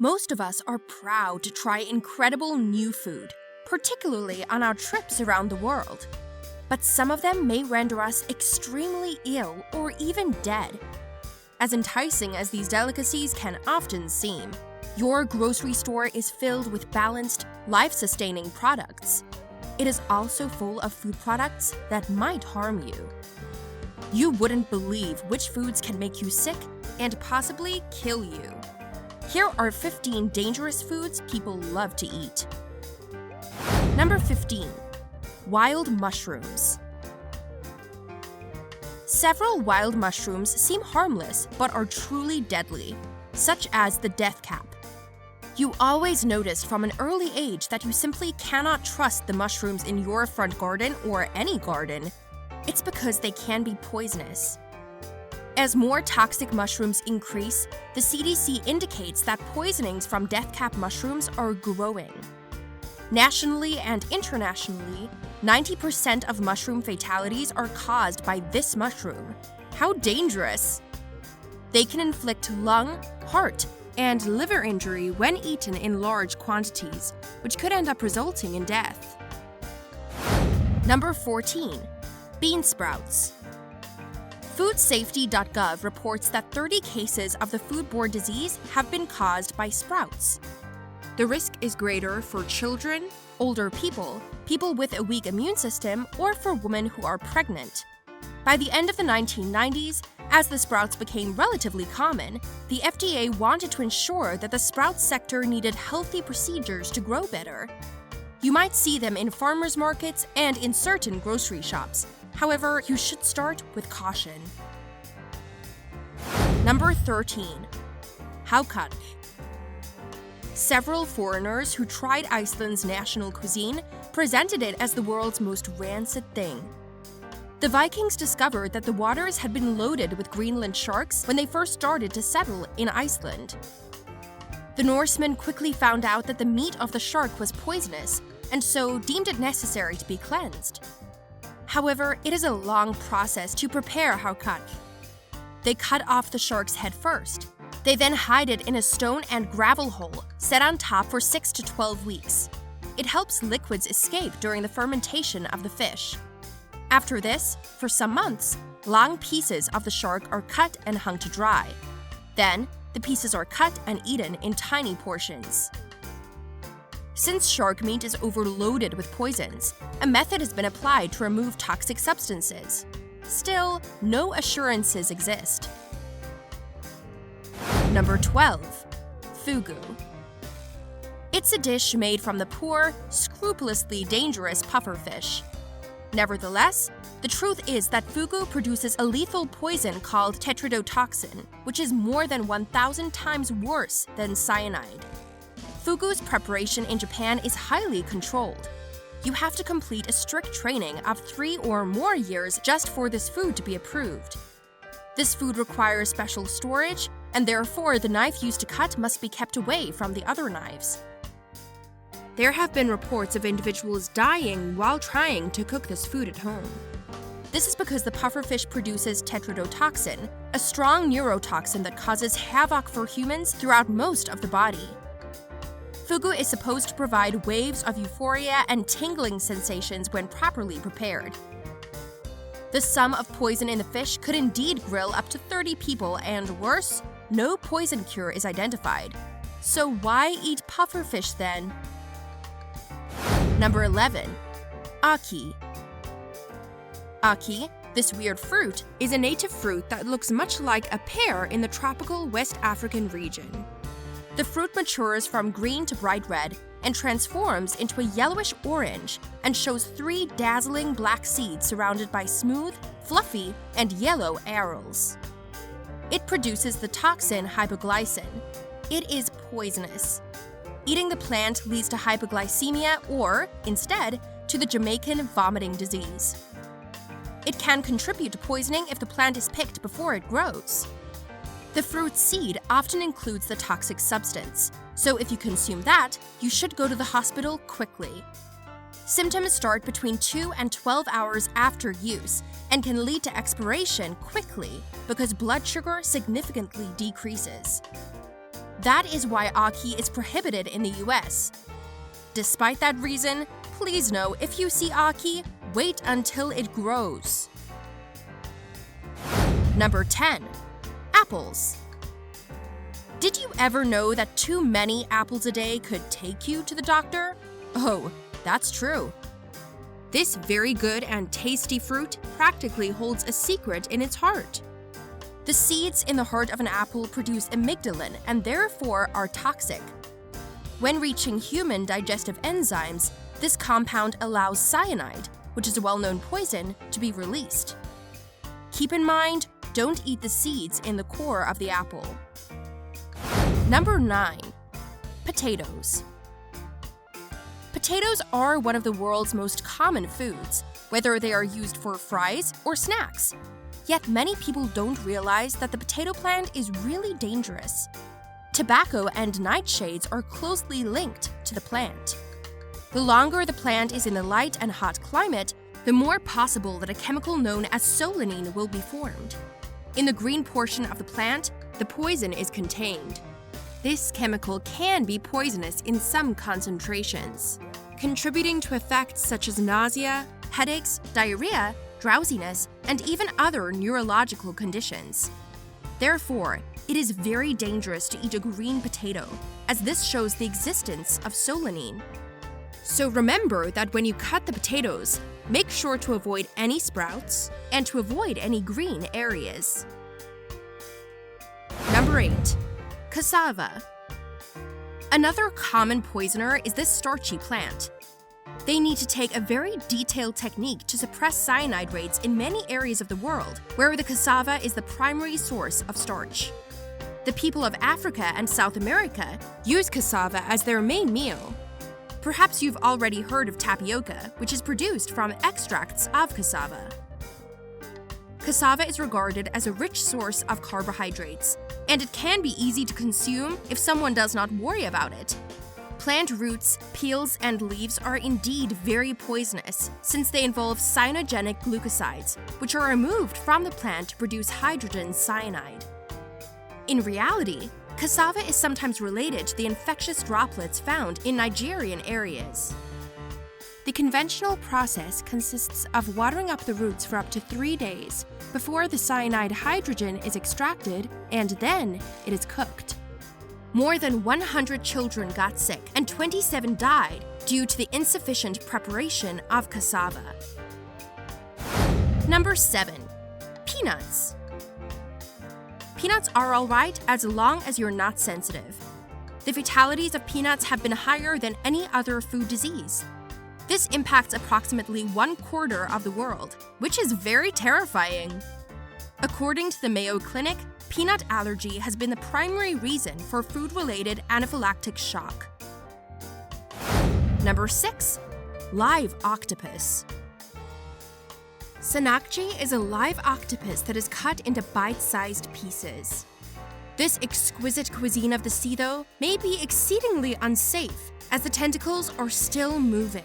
Most of us are proud to try incredible new food, particularly on our trips around the world. But some of them may render us extremely ill or even dead. As enticing as these delicacies can often seem, your grocery store is filled with balanced, life-sustaining products. It is also full of food products that might harm you. You wouldn't believe which foods can make you sick and possibly kill you. Here are 15 dangerous foods people love to eat. Number 15. Wild mushrooms. Several wild mushrooms seem harmless but are truly deadly, such as the death cap. You always noticed from an early age that you simply cannot trust the mushrooms in your front garden or any garden. It's because they can be poisonous. As more toxic mushrooms increase, the CDC indicates that poisonings from death cap mushrooms are growing. Nationally and internationally, 90% of mushroom fatalities are caused by this mushroom. How dangerous! They can inflict lung, heart, and liver injury when eaten in large quantities, which could end up resulting in death. Number 14. Bean sprouts. FoodSafety.gov reports that 30 cases of the foodborne disease have been caused by sprouts. The risk is greater for children, older people, people with a weak immune system, or for women who are pregnant. By the end of the 1990s, as the sprouts became relatively common, the FDA wanted to ensure that the sprouts sector needed healthy procedures to grow better. You might see them in farmers markets and in certain grocery shops. However, you should start with caution. Number 13. Hákarl. Several foreigners who tried Iceland's national cuisine presented it as the world's most rancid thing. The Vikings discovered that the waters had been loaded with Greenland sharks when they first started to settle in Iceland. The Norsemen quickly found out that the meat of the shark was poisonous, and so deemed it necessary to be cleansed. However, it is a long process to prepare hákarl. They cut off the shark's head first. They then hide it in a stone and gravel hole set on top for 6 to 12 weeks. It helps liquids escape during the fermentation of the fish. After this, for some months, long pieces of the shark are cut and hung to dry. Then, the pieces are cut and eaten in tiny portions. Since shark meat is overloaded with poisons, a method has been applied to remove toxic substances. Still, no assurances exist. Number 12. Fugu. It's a dish made from the poor, scrupulously dangerous pufferfish. Nevertheless, the truth is that fugu produces a lethal poison called tetrodotoxin, which is more than 1,000 times worse than cyanide. Fugu's preparation in Japan is highly controlled. You have to complete a strict training of 3 or more years just for this food to be approved. This food requires special storage, and therefore the knife used to cut must be kept away from the other knives. There have been reports of individuals dying while trying to cook this food at home. This is because the pufferfish produces tetrodotoxin, a strong neurotoxin that causes havoc for humans throughout most of the body. Fugu is supposed to provide waves of euphoria and tingling sensations when properly prepared. The sum of poison in the fish could indeed grill up to 30 people, and worse, no poison cure is identified. So why eat pufferfish then? Number 11. Ackee. Ackee, this weird fruit, is a native fruit that looks much like a pear in the tropical West African region. The fruit matures from green to bright red and transforms into a yellowish orange and shows 3 dazzling black seeds surrounded by smooth, fluffy, and yellow arils. It produces the toxin hypoglycin. It is poisonous. Eating the plant leads to hypoglycemia or, instead, to the Jamaican vomiting disease. It can contribute to poisoning if the plant is picked before it grows. The fruit's seed often includes the toxic substance, so if you consume that, you should go to the hospital quickly. Symptoms start between 2 and 12 hours after use and can lead to expiration quickly because blood sugar significantly decreases. That is why ackee is prohibited in the US. Despite that reason, please know if you see ackee, wait until it grows. Number 10. Apples. Did you ever know that too many apples a day could take you to the doctor? Oh, that's true. This very good and tasty fruit practically holds a secret in its heart. The seeds in the heart of an apple produce amygdalin and therefore are toxic. When reaching human digestive enzymes, this compound allows cyanide, which is a well-known poison, to be released. Keep in mind, don't eat the seeds in the core of the apple. Number 9. Potatoes. Potatoes are one of the world's most common foods, whether they are used for fries or snacks. Yet many people don't realize that the potato plant is really dangerous. Tobacco and nightshades are closely linked to the plant. The longer the plant is in a light and hot climate, the more possible that a chemical known as solanine will be formed. In the green portion of the plant, the poison is contained. This chemical can be poisonous in some concentrations, contributing to effects such as nausea, headaches, diarrhea, drowsiness, and even other neurological conditions. Therefore, it is very dangerous to eat a green potato, as this shows the existence of solanine. So remember that when you cut the potatoes, make sure to avoid any sprouts and to avoid any green areas. Number 8. Cassava. Another common poisoner is this starchy plant. They need to take a very detailed technique to suppress cyanide rates in many areas of the world where the cassava is the primary source of starch. The people of Africa and South America use cassava as their main meal. Perhaps you've already heard of tapioca, which is produced from extracts of cassava. Cassava is regarded as a rich source of carbohydrates, and it can be easy to consume if someone does not worry about it. Plant roots, peels, and leaves are indeed very poisonous since they involve cyanogenic glucosides, which are removed from the plant to produce hydrogen cyanide. In reality, cassava is sometimes related to the infectious droplets found in Nigerian areas. The conventional process consists of watering up the roots for up to 3 days before the cyanide hydrogen is extracted, and then it is cooked. More than 100 children got sick and 27 died due to the insufficient preparation of cassava. Number 7. Peanuts. Peanuts are alright as long as you're not sensitive. The fatalities of peanuts have been higher than any other food disease. This impacts approximately 1/4 of the world, which is very terrifying. According to the Mayo Clinic, peanut allergy has been the primary reason for food-related anaphylactic shock. Number 6. Live octopus. Sanakji is a live octopus that is cut into bite-sized pieces. This exquisite cuisine of the sea, though, may be exceedingly unsafe as the tentacles are still moving.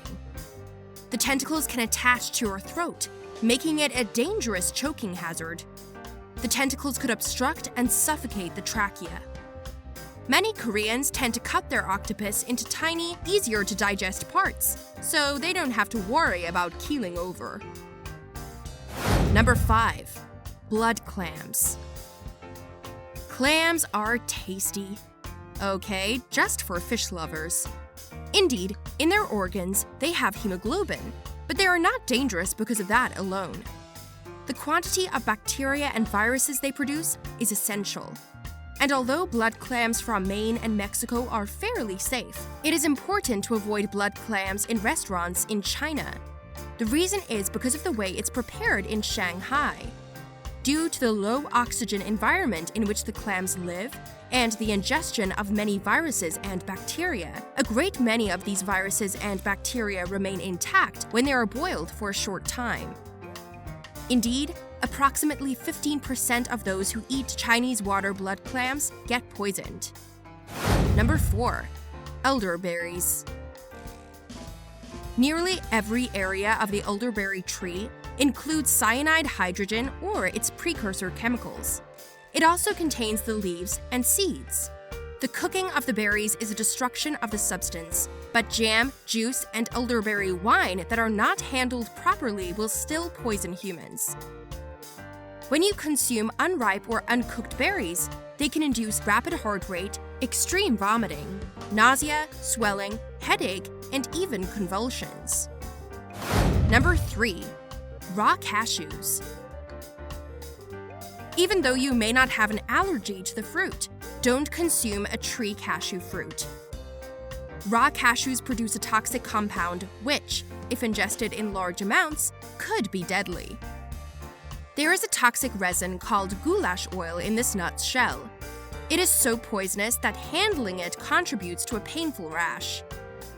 The tentacles can attach to your throat, making it a dangerous choking hazard. The tentacles could obstruct and suffocate the trachea. Many Koreans tend to cut their octopus into tiny, easier-to-digest parts, so they don't have to worry about keeling over. Number 5. Blood clams. Clams are tasty. Okay, just for fish lovers. Indeed, in their organs, they have hemoglobin, but they are not dangerous because of that alone. The quantity of bacteria and viruses they produce is essential. And although blood clams from Maine and Mexico are fairly safe, it is important to avoid blood clams in restaurants in China. The reason is because of the way it's prepared in Shanghai. Due to the low oxygen environment in which the clams live and the ingestion of many viruses and bacteria, a great many of these viruses and bacteria remain intact when they are boiled for a short time. Indeed, approximately 15% of those who eat Chinese water blood clams get poisoned. Number 4. Elderberries. Nearly every area of the elderberry tree includes cyanide hydrogen or its precursor chemicals. It also contains the leaves and seeds. The cooking of the berries is a destruction of the substance, but jam, juice, and elderberry wine that are not handled properly will still poison humans. When you consume unripe or uncooked berries, they can induce rapid heart rate, extreme vomiting, nausea, swelling, headache, and even convulsions. Number 3. Raw cashews. Even though you may not have an allergy to the fruit, don't consume a tree cashew fruit. Raw cashews produce a toxic compound which, if ingested in large amounts, could be deadly. There is a toxic resin called goulash oil in this nut's shell. It is so poisonous that handling it contributes to a painful rash.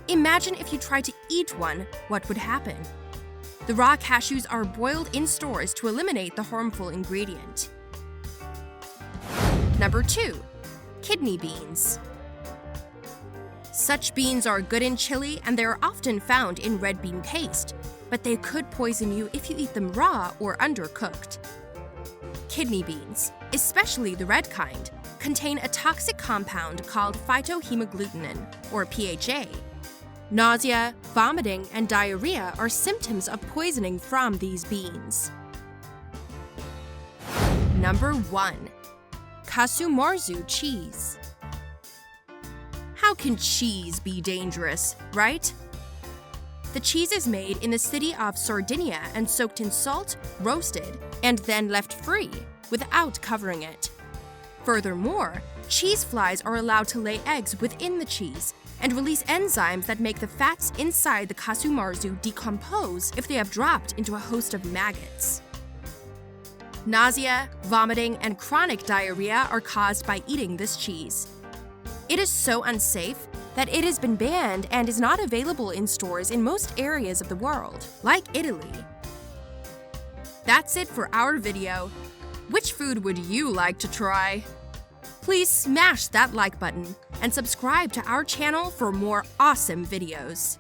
Imagine if you tried to eat one, what would happen? The raw cashews are boiled in stores to eliminate the harmful ingredient. Number 2. Kidney beans. Such beans are good in chili and they are often found in red bean paste, but they could poison you if you eat them raw or undercooked. Kidney beans, especially the red kind, contain a toxic compound called phytohemagglutinin, or PHA. Nausea, vomiting, and diarrhea are symptoms of poisoning from these beans. Number 1. Kasumarzu cheese. How can cheese be dangerous, right? The cheese is made in the city of Sardinia and soaked in salt, roasted, and then left free, without covering it. Furthermore, cheese flies are allowed to lay eggs within the cheese and release enzymes that make the fats inside the kasumarzu decompose if they have dropped into a host of maggots. Nausea, vomiting, and chronic diarrhea are caused by eating this cheese. It is so unsafe that it has been banned and is not available in stores in most areas of the world, like Italy. That's it for our video. Which food would you like to try? Please smash that like button and subscribe to our channel for more awesome videos.